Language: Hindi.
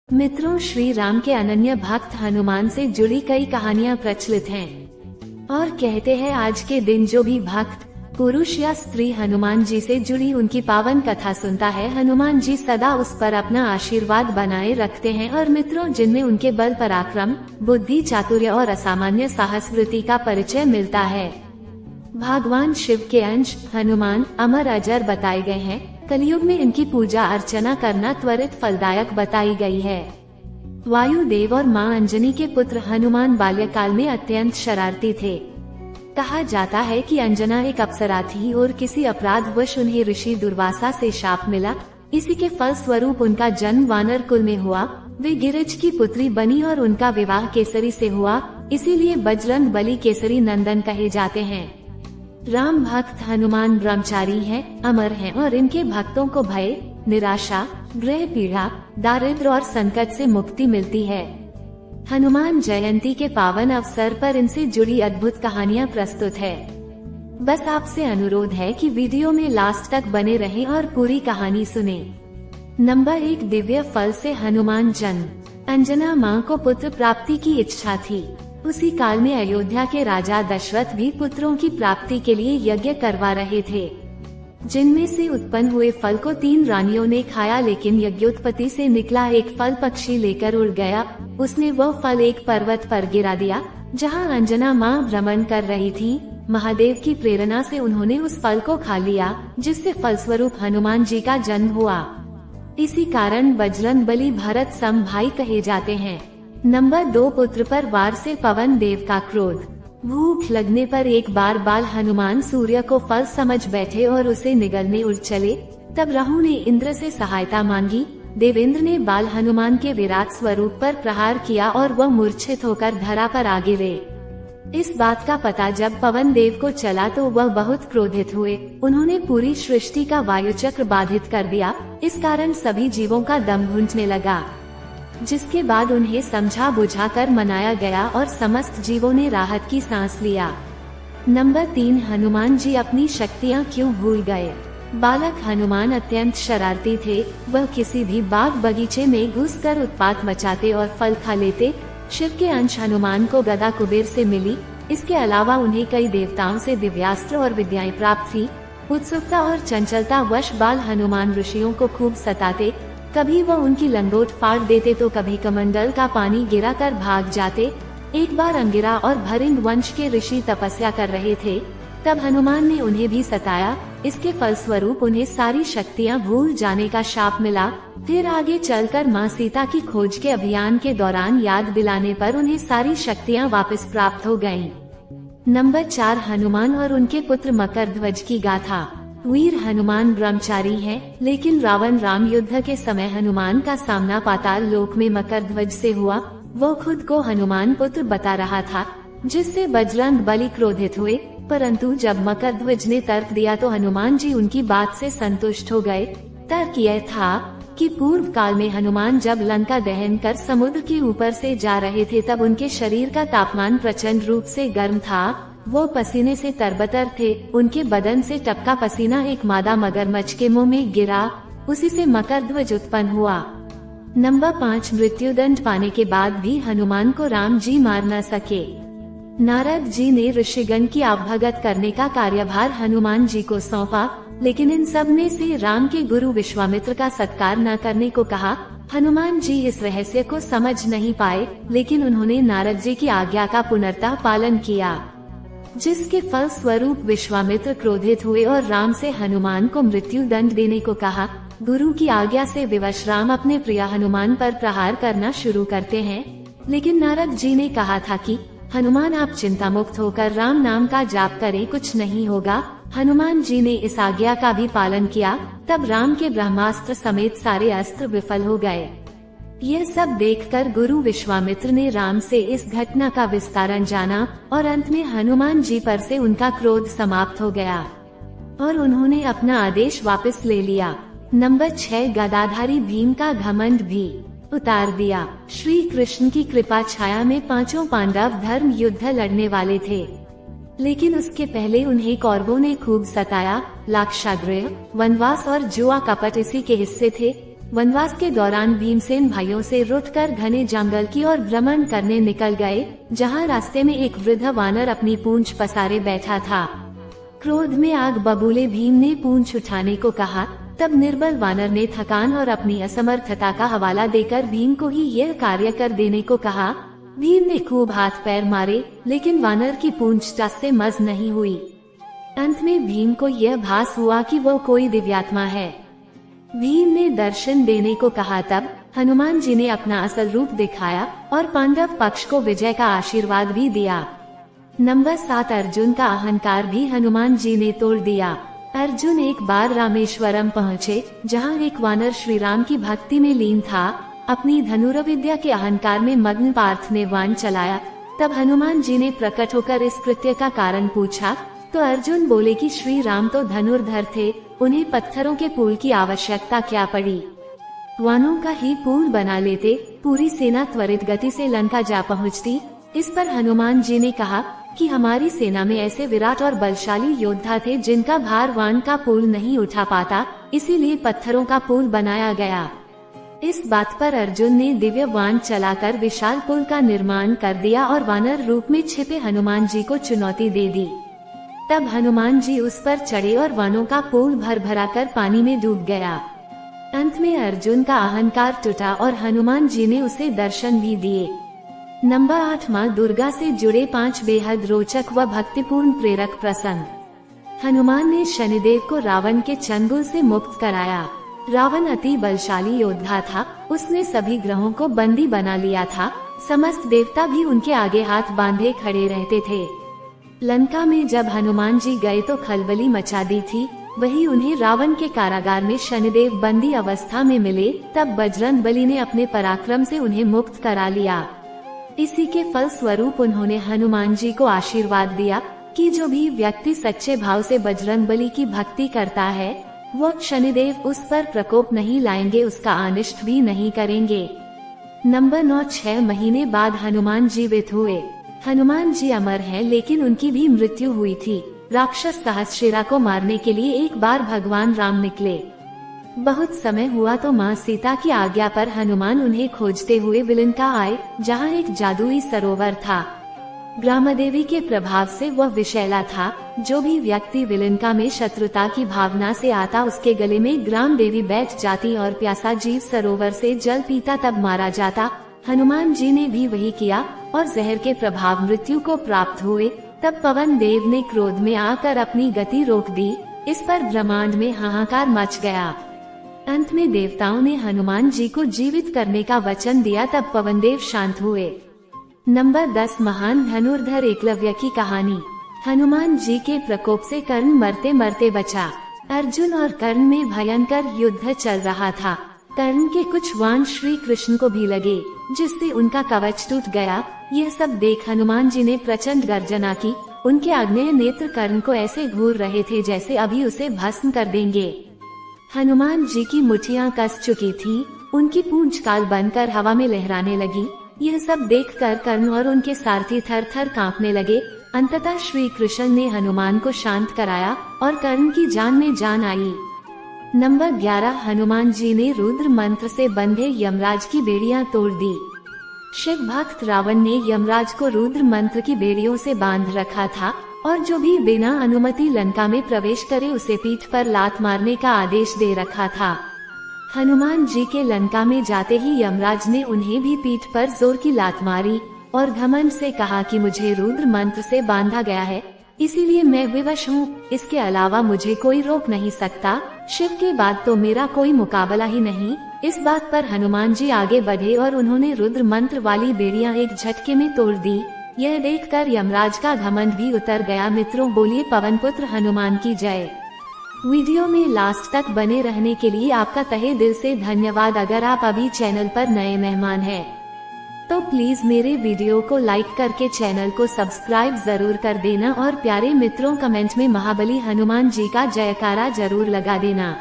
मित्रों, श्री राम के अनन्य भक्त हनुमान से जुड़ी कई कहानियां प्रचलित हैं और कहते हैं आज के दिन जो भी भक्त पुरुष या स्त्री हनुमान जी से जुड़ी उनकी पावन कथा सुनता है, हनुमान जी सदा उस पर अपना आशीर्वाद बनाए रखते हैं। और मित्रों, जिनमें उनके बल पराक्रम, बुद्धि, चातुर्य और असामान्य साहस वृत्ति का परिचय मिलता है। भगवान शिव के अंश हनुमान अमर अजर बताए गए हैं। कलयुग में इनकी पूजा अर्चना करना त्वरित फलदायक बताई गई है। वायुदेव और मां अंजनी के पुत्र हनुमान बाल्यकाल में अत्यंत शरारती थे। कहा जाता है कि अंजना एक अप्सरा थी और किसी अपराधवश उन्हें ऋषि दुर्वासा से शाप मिला। इसी के फल स्वरूप उनका जन्म वानर कुल में हुआ। वे गिरिज की पुत्री बनी और उनका विवाह केसरी से हुआ, इसीलिए बजरंग बली केसरी नंदन कहे जाते हैं। राम भक्त हनुमान ब्रह्मचारी हैं, अमर हैं और इनके भक्तों को भय, निराशा, गृह पीड़ा, दारिद्र्य और संकट से मुक्ति मिलती है। हनुमान जयंती के पावन अवसर पर इनसे जुड़ी अद्भुत कहानियां प्रस्तुत है। बस आपसे अनुरोध है कि वीडियो में लास्ट तक बने रहें और पूरी कहानी सुने। नंबर 1, दिव्य फल से हनुमान जन्म। अंजना मां को पुत्र प्राप्ति की इच्छा थी। उसी काल में अयोध्या के राजा दशरथ भी पुत्रों की प्राप्ति के लिए यज्ञ करवा रहे थे, जिनमें से उत्पन्न हुए फल को 3 रानियों ने खाया, लेकिन यज्ञोत्पत्ति से निकला एक फल पक्षी लेकर उड़ गया। उसने वह फल एक पर्वत पर गिरा दिया, जहां अंजना मां भ्रमण कर रही थी। महादेव की प्रेरणा से उन्होंने उस फल को खा लिया, जिससे फलस्वरूप हनुमान जी का जन्म हुआ। इसी कारण बजरंग बली भरत सम भाई कहे जाते हैं। नंबर 2, पुत्र पर वार से पवन देव का क्रोध। भूख लगने पर एक बार बाल हनुमान सूर्य को फल समझ बैठे और उसे निगलने उड़ चले। तब राहु ने इंद्र से सहायता मांगी। देवेंद्र ने बाल हनुमान के विराट स्वरूप पर प्रहार किया और वह मूर्छित होकर धरा पर आ गिरे। इस बात का पता जब पवन देव को चला तो वह बहुत क्रोधित हुए। उन्होंने पूरी सृष्टि का वायुचक्र बाधित कर दिया। इस कारण सभी जीवों का दम घुटने लगा, जिसके बाद उन्हें समझा बुझा कर मनाया गया और समस्त जीवों ने राहत की सांस लिया। नंबर 3, हनुमान जी अपनी शक्तियाँ क्यों भूल गए। बालक हनुमान अत्यंत शरारती थे। वह किसी भी बाग बगीचे में घुसकर उत्पात मचाते और फल खा लेते। शिव के अंश हनुमान को गदा कुबेर से मिली। इसके अलावा उन्हें कई देवताओं से दिव्यास्त्र और विद्याएं प्राप्त थी। उत्सुकता और चंचलता वश बाल हनुमान ऋषियों को खूब सताते। कभी वह उनकी लंगोट फाड़ देते तो कभी कमंडल का पानी गिरा कर भाग जाते। एक बार अंगिरा और भरिंग वंश के ऋषि तपस्या कर रहे थे, तब हनुमान ने उन्हें भी सताया। इसके फलस्वरूप उन्हें सारी शक्तियां भूल जाने का शाप मिला। फिर आगे चलकर मां सीता की खोज के अभियान के दौरान याद दिलाने पर उन्हें सारी शक्तियां वापस प्राप्त हो गयीं। नंबर 4, हनुमान और उनके पुत्र मकरध्वज की गाथा। वीर हनुमान ब्रह्मचारी हैं, लेकिन रावण राम युद्ध के समय हनुमान का सामना पाताल लोक में मकरध्वज से हुआ। वो खुद को हनुमान पुत्र बता रहा था, जिससे बजरंग बली क्रोधित हुए। परंतु जब मकरध्वज ने तर्क दिया तो हनुमान जी उनकी बात से संतुष्ट हो गए। तर्क यह था कि पूर्व काल में हनुमान जब लंका दहन कर समुद्र के ऊपर से जा रहे थे, तब उनके शरीर का तापमान प्रचंड रूप से गर्म था। वो पसीने से तरबतर थे। उनके बदन से टपका पसीना एक मादा मगरमच्छ के मुंह में गिरा। उसी से मकरध्वज उत्पन्न हुआ। नंबर 5, मृत्युदंड पाने के बाद भी हनुमान को राम जी मार न सके। नारद जी ने ऋषिगण की अवभगत करने का कार्यभार हनुमान जी को सौंपा, लेकिन इन सब में से राम के गुरु विश्वामित्र का सत्कार न करने को कहा। हनुमान जी इस रहस्य को समझ नहीं पाए, लेकिन उन्होंने नारद जी की आज्ञा का पूर्णतः पालन किया, जिसके फल स्वरूप विश्वामित्र क्रोधित हुए और राम से हनुमान को मृत्यु दंड देने को कहा। गुरु की आज्ञा से विवश राम अपने प्रिय हनुमान पर प्रहार करना शुरू करते हैं, लेकिन नारद जी ने कहा था कि हनुमान आप चिंता मुक्त होकर राम नाम का जाप करें, कुछ नहीं होगा। हनुमान जी ने इस आज्ञा का भी पालन किया। तब राम के ब्रह्मास्त्र समेत सारे अस्त्र विफल हो गए। यह सब देखकर गुरु विश्वामित्र ने राम से इस घटना का विस्तारण जाना और अंत में हनुमान जी पर से उनका क्रोध समाप्त हो गया और उन्होंने अपना आदेश वापस ले लिया। नंबर 6, गदाधारी भीम का घमंड भी उतार दिया। श्री कृष्ण की कृपा छाया में 5 पांडव धर्म युद्ध लड़ने वाले थे, लेकिन उसके पहले उन्हें कौरवों ने खूब सताया। लाक्षागृह, वनवास और जुआ कपट इसी के हिस्से थे। वनवास के दौरान भीमसेन भाइयों से रुठकर घने जंगल की ओर भ्रमण करने निकल गए, जहां रास्ते में एक वृद्ध वानर अपनी पूंछ पसारे बैठा था। क्रोध में आग बबूले भीम ने पूंछ उठाने को कहा। तब निर्बल वानर ने थकान और अपनी असमर्थता का हवाला देकर भीम को ही यह कार्य कर देने को कहा। भीम ने खूब हाथ पैर मारे, लेकिन वानर की पूंछ टस से मस नहीं हुई। अंत में भीम को यह भास हुआ कि वो कोई दिव्यात्मा है। भीम ने दर्शन देने को कहा। तब हनुमान जी ने अपना असल रूप दिखाया और पांडव पक्ष को विजय का आशीर्वाद भी दिया। नंबर 7, अर्जुन का अहंकार भी हनुमान जी ने तोड़ दिया। अर्जुन एक बार रामेश्वरम पहुँचे, जहाँ एक वानर श्री राम की भक्ति में लीन था। अपनी धनुर्विद्या के अहंकार में मग्न पार्थ ने बाण चलाया। तब हनुमान जी ने प्रकट होकर इस कृत्य का कारण पूछा, तो अर्जुन बोले कि श्री राम तो धनुर्धर थे, उन्हें पत्थरों के पुल की आवश्यकता क्या पड़ी। वानों का ही पुल बना लेते, पूरी सेना त्वरित गति से लंका जा पहुँचती। इस पर हनुमान जी ने कहा कि हमारी सेना में ऐसे विराट और बलशाली योद्धा थे जिनका भार वान का पुल नहीं उठा पाता, इसीलिए पत्थरों का पुल बनाया गया। इस बात पर अर्जुन ने दिव्य वान चलाकर विशाल पुल का निर्माण कर दिया और वानर रूप में छिपे हनुमान जी को चुनौती दे दी। तब हनुमान जी उस पर चढ़े और वानों का पुल भर भरा कर पानी में डूब गया। अंत में अर्जुन का अहंकार टूटा और हनुमान जी ने उसे दर्शन भी दिए। नंबर 8, माँ दुर्गा से जुड़े 5 बेहद रोचक व भक्तिपूर्ण प्रेरक प्रसंग। हनुमान ने शनिदेव को रावण के चंगुल से मुक्त कराया। रावण अति बलशाली योद्धा था, उसने सभी ग्रहों को बंदी बना लिया था। समस्त देवता भी उनके आगे हाथ बांधे खड़े रहते थे। लंका में जब हनुमान जी गए तो खलबली मचा दी थी। वही उन्हें रावण के कारागार में शनिदेव बंदी अवस्था में मिले। तब बजरंगबली ने अपने पराक्रम से उन्हें मुक्त करा लिया। इसी के फल स्वरूप उन्होंने हनुमान जी को आशीर्वाद दिया कि जो भी व्यक्ति सच्चे भाव से बजरंगबली की भक्ति करता है, वो शनिदेव उस पर प्रकोप नहीं लाएंगे, उसका अनिष्ट भी नहीं करेंगे। नंबर 9, 6 महीने बाद हनुमान जीवित हुए। हनुमान जी अमर हैं, लेकिन उनकी भी मृत्यु हुई थी। राक्षस सहस्रशिरा को मारने के लिए एक बार भगवान राम निकले। बहुत समय हुआ तो माँ सीता की आज्ञा पर हनुमान उन्हें खोजते हुए विलंका आए, जहाँ एक जादुई सरोवर था। ग्रामदेवी के प्रभाव से वह विषैला था। जो भी व्यक्ति विलंका में शत्रुता की भावना से आता, उसके गले में ग्राम देवी बैठ जाती और प्यासा जीव सरोवर से जल पीता तब मारा जाता। हनुमान जी ने भी वही किया और जहर के प्रभाव मृत्यु को प्राप्त हुए। तब पवन देव ने क्रोध में आकर अपनी गति रोक दी। इस पर ब्रह्मांड में हाहाकार मच गया। अंत में देवताओं ने हनुमान जी को जीवित करने का वचन दिया। तब पवन देव शांत हुए। नंबर 10, महान धनुर्धर एकलव्य की कहानी। हनुमान जी के प्रकोप से कर्ण मरते मरते बचा। अर्जुन और कर्ण में भयंकर युद्ध चल रहा था। कर्ण के कुछ बाण श्री कृष्ण को भी लगे, जिससे उनका कवच टूट गया। यह सब देख हनुमान जी ने प्रचंड गर्जना की। उनके आग्नेय नेत्र कर्ण को ऐसे घूर रहे थे जैसे अभी उसे भस्म कर देंगे। हनुमान जी की मुठ्ठियां कस चुकी थी। उनकी पूंछ काल बनकर हवा में लहराने लगी। यह सब देखकर कर्ण और उनके सारथी थर थर कांपने लगे। अंततः श्री कृष्ण ने हनुमान को शांत कराया और कर्ण की जान में जान आई। नंबर 11, हनुमान जी ने रुद्र मंत्र से बंधे यमराज की बेड़ियां तोड़ दी। शिव भक्त रावण ने यमराज को रुद्र मंत्र की बेड़ियों से बांध रखा था और जो भी बिना अनुमति लंका में प्रवेश करे उसे पीठ पर लात मारने का आदेश दे रखा था। हनुमान जी के लंका में जाते ही यमराज ने उन्हें भी पीठ पर जोर की लात मारी और घमंड से कहा कि मुझे रुद्र मंत्र से बांधा गया है, इसीलिए मैं विवश हूँ। इसके अलावा मुझे कोई रोक नहीं सकता। शिव के बाद तो मेरा कोई मुकाबला ही नहीं। इस बात पर हनुमान जी आगे बढ़े और उन्होंने रुद्र मंत्र वाली बेड़ियां एक झटके में तोड़ दी। यह देखकर यमराज का घमंड भी उतर गया। मित्रों, बोलिए पवन पुत्र हनुमान की जय। वीडियो में लास्ट तक बने रहने के लिए आपका तहे दिल से धन्यवाद। अगर आप अभी चैनल पर नए मेहमान हैं तो प्लीज मेरे वीडियो को लाइक करके चैनल को सब्सक्राइब जरूर कर देना और प्यारे मित्रों कमेंट में महाबली हनुमान जी का जयकारा जरूर लगा देना।